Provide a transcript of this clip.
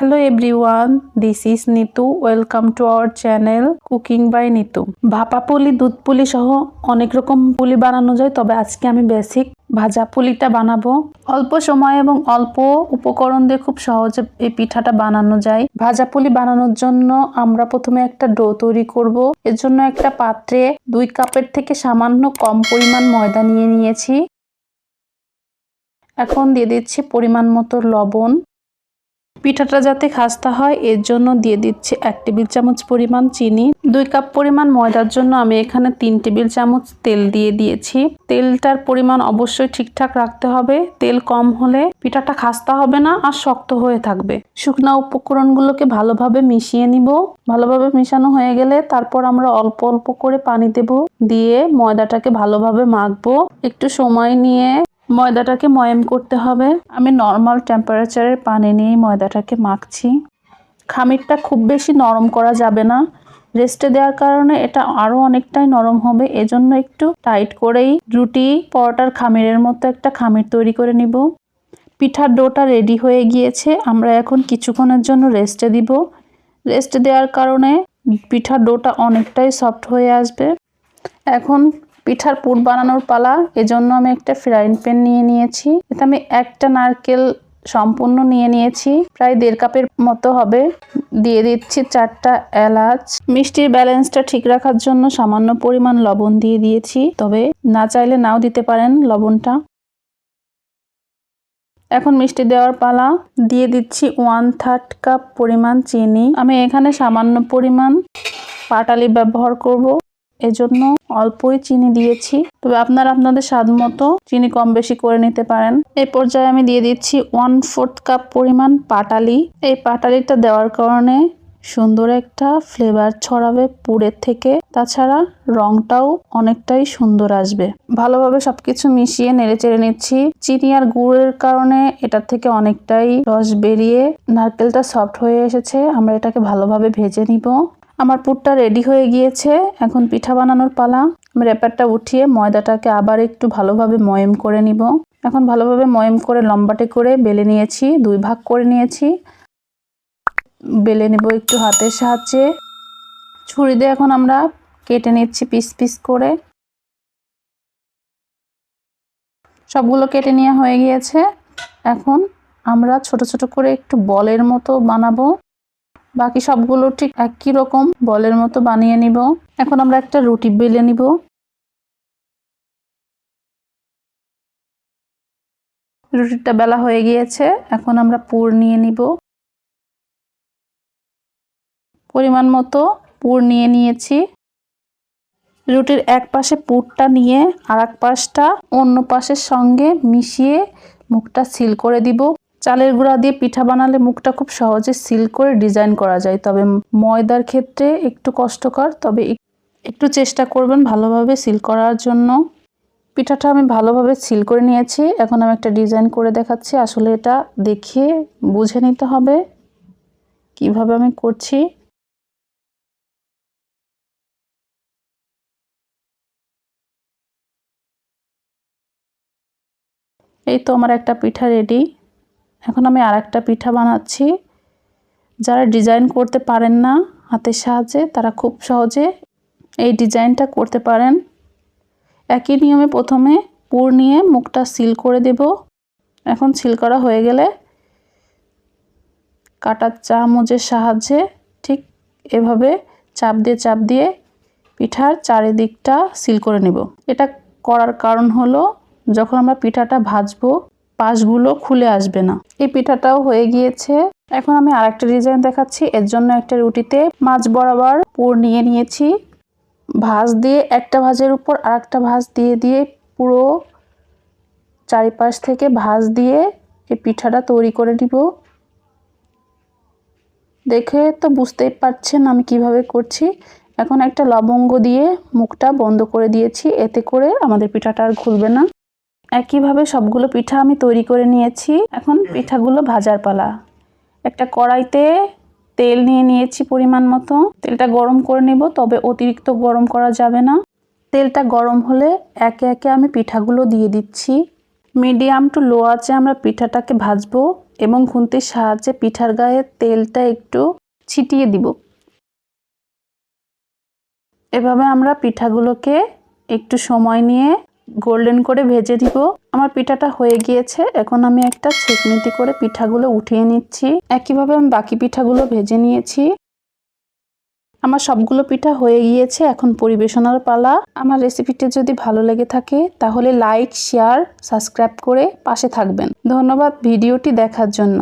Hello everyone, this is Nitu. Welcome to our channel Cooking by Nitu. ভাপা পুলি, দুধ পুলি সহ অনেক রকম পুলি বানানো যায়, তবে আজকে আমি বেসিক ভাজা পুলিটা বানাবো। অল্প সময় এবং অল্প উপকরণ দিয়ে খুব সহজে এই পিঠাটা বানানো যায়। ভাজা পুলি বানানোর জন্য আমরা প্রথমে একটা ডো তৈরি করব। এর জন্য একটা পাত্রে 2 কাপের থেকে সামান্য কম পরিমাণ ময়দা নিয়ে নিয়েছি। এখন দিয়ে দিচ্ছি পরিমাণ মতো লবণ। পিঠাটা যাতে খাস্তা হয় এর জন্য দিয়ে দিচ্ছি 1 টেবিল চামচ পরিমাণ চিনি। 2 কাপ পরিমাণ ময়দার জন্য আমি এখানে 3 টেবিল চামচ তেল দিয়ে দিয়েছি। তেলটার পরিমাণ অবশ্যই ঠিকঠাক রাখতে হবে। তেল কম হলে পিঠাটা খাস্তা হবে না আর শক্ত হয়ে থাকবে। শুকনা উপকরণগুলোকে ভালোভাবে মিশিয়ে নিব। ভালোভাবে মিশানো হয়ে গেলে তারপর আমরা অল্প অল্প করে পানি দেব, দিয়ে ময়দাটাকে ভালোভাবে মাখবো। একটু সময় নিয়ে ময়দাটাকে ময়াম করতে হবে। আমি নরমাল টেম্পারেচারের পানি নিয়ে ময়দাটাকে মাখছি। খামিরটা খুব বেশি নরম করা যাবে না, রেস্টে দেওয়ার কারণে এটা আরো অনেকটাই নরম হবে। এজন্য একটু টাইট করেই রুটি পরোটার খামিরের মতো একটা খামির তৈরি করে নিব। পিঠার ডোটা রেডি হয়ে গিয়েছে। আমরা এখন কিছুক্ষণের জন্য রেস্টে দিব। রেস্টে দেওয়ার কারণে পিঠার ডোটা অনেকটাই সফট হয়ে আসবে। এখন পিঠার পুর বানানোর পালা। এজন্য আমি একটা ফ্রাইং প্যান নিয়ে নিয়েছি। এটা আমি একটা নারকেল সম্পূর্ণ নিয়ে নিয়েছি, প্রায় 1.5 কাপের মতো হবে। দিয়ে দিচ্ছি 4টা এলাচ। মিষ্টির ব্যালেন্সটা ঠিক রাখার জন্য সামান্য পরিমাণ লবণ দিয়ে দিয়েছি, তবে না চাইলে নাও দিতে পারেন লবণটা। এখন মিষ্টি দেওয়ার পালা। দিয়ে দিচ্ছি 1/3 কাপ পরিমাণ চিনি। আমি এখানে সামান্য পরিমাণ পাটালি ব্যবহার করব, এজন্য অল্পই চিনি দিয়েছি, তবে আপনারা আপনাদের স্বাদ মতো চিনি কম বেশি করে নিতে পারেন। এই পর্যায়ে আমি দিয়ে দিচ্ছি 1/4 কাপ পরিমাণ পাটালি। এই পাটালিটা দেওয়ার কারণে সুন্দর একটা ফ্লেভার ছড়াবে পুরের থেকে, তাছাড়া রংটাও অনেকটাই সুন্দর আসবে। ভালোভাবে সবকিছু মিশিয়ে নেড়েচেড়ে নিচ্ছি। চিনি আর গুড়ের কারণে এটা থেকে অনেকটাই রস বেরিয়ে নারকেলটা সফট হয়ে এসেছে। আমরা এটাকে ভালোভাবে ভেজে নিব। আমার পুরটা রেডি হয়ে গিয়েছে। এখন পিঠা বানানোর পালা। আমি র্যাপারটা উঠিয়ে ময়দাটাকে আবার একটু ভালোভাবে ময়াম করে নিব। এখন ভালোভাবে ময়াম করে লম্বাটে করে বেলে নিয়েছি, 2 ভাগ করে নিয়েছি। বেলে নিব একটু হাতের সাহায্যে। ছুরি দিয়ে এখন আমরা কেটে নিচ্ছি পিস পিস করে। সবগুলো কেটে নেওয়া হয়ে গিয়েছে। এখন আমরা ছোট ছোট করে একটু বলের মতো বানাবো। বাকি সবগুলো ঠিক একই রকম বলের মতো বানিয়ে নিব। এখন আমরা একটা রুটি বেলে নিব। রুটিটা বেলা হয়ে গিয়েছে। এখন আমরা পুর নিয়ে নিব। পরিমাণ মতো পুর নিয়ে নিয়েছি। রুটির এক পাশে পুরটা নিয়ে আর এক পাশটা অন্য পাশের সঙ্গে মিশিয়ে মুখটা সিল করে দিব। চালের গুঁড়া দিয়ে পিঠা বানালে মুখটা খুব সহজে সিল করে ডিজাইন করা যায়, তবে ময়দার ক্ষেত্রে একটু কষ্টকর, তবে একটু চেষ্টা করবেন ভালোভাবে সিল করার জন্য। পিঠাটা আমি ভালোভাবে সিল করে নিয়েছি। এখন আমি একটা ডিজাইন করে দেখাচ্ছি। আসলে এটা দেখিয়ে বুঝে নিতে হবে কিভাবে আমি করছি। এই তো আমার একটা পিঠা রেডি। এখন আমি আরেকটা পিঠা বানাচ্ছি। যারা ডিজাইন করতে পারেন না হাতের সাহায্যে, তারা খুব সহজে এই ডিজাইনটা করতে পারেন। একই নিয়মে প্রথমে পুর নিয়ে মুখটা সিল করে দেব। এখন সিল করা হয়ে গেলে কাঁটার চামচের সাহায্যে ঠিক এভাবে চাপ দিয়ে পিঠার চারিদিকটা সিল করে নেব। এটা করার কারণ হলো যখন আমরা পিঠাটা ভাজবো পাশগুলো খুলে আসবে না। এই পিঠাটাও হয়ে গিয়েছে। এখন আমি আরেকটা ডিজাইন দেখাচ্ছি। এর জন্য একটা রুটিতে মাঝ বরাবর পুর নিয়ে নিয়েছি। ভাঁজ দিয়ে একটা ভাঁজের উপর আরেকটা ভাঁজ দিয়ে পুরো চারিপাশ থেকে ভাঁজ দিয়ে এই পিঠাটা তৈরি করে নিব। দেখে তো বুঝতেই পারছেন আমি কিভাবে করছি। এখন একটা লবঙ্গ দিয়ে মুখটা বন্ধ করে দিয়েছি, এতে করে আমাদের পিঠাটা আর খুলবে না। একইভাবে সবগুলো পিঠা আমি তৈরি করে নিয়েছি। এখন পিঠাগুলো ভাজার পালা। একটা কড়াইতে তেল নিয়ে নিয়েছি পরিমাণ মতো। তেলটা গরম করে নেব, তবে অতিরিক্ত গরম করা যাবে না। তেলটা গরম হলে একে একে আমি পিঠাগুলো দিয়ে দিচ্ছি। মিডিয়াম টু লো আঁচে আমরা পিঠাটাকে ভাজবো। এবং খুন্তির সাহায্যে পিঠার গায়ে তেলটা একটু ছিটিয়ে দিব। এভাবে আমরা পিঠাগুলোকে একটু সময় নিয়ে গোল্ডেন করে ভেজে দিব। আমার পিঠাটা হয়ে গিয়েছে। এখন আমি একটা ছেঁকনিতে করে পিঠাগুলো উঠিয়ে নিচ্ছি। একইভাবে আমি বাকি পিঠাগুলো ভেজে নিয়েছি। আমার সবগুলো পিঠা হয়ে গিয়েছে। এখন পরিবেশনার পালা। আমার রেসিপিটি যদি ভালো লেগে থাকে তাহলে লাইক, শেয়ার, সাবস্ক্রাইব করে পাশে থাকবেন। ধন্যবাদ ভিডিওটি দেখার জন্য।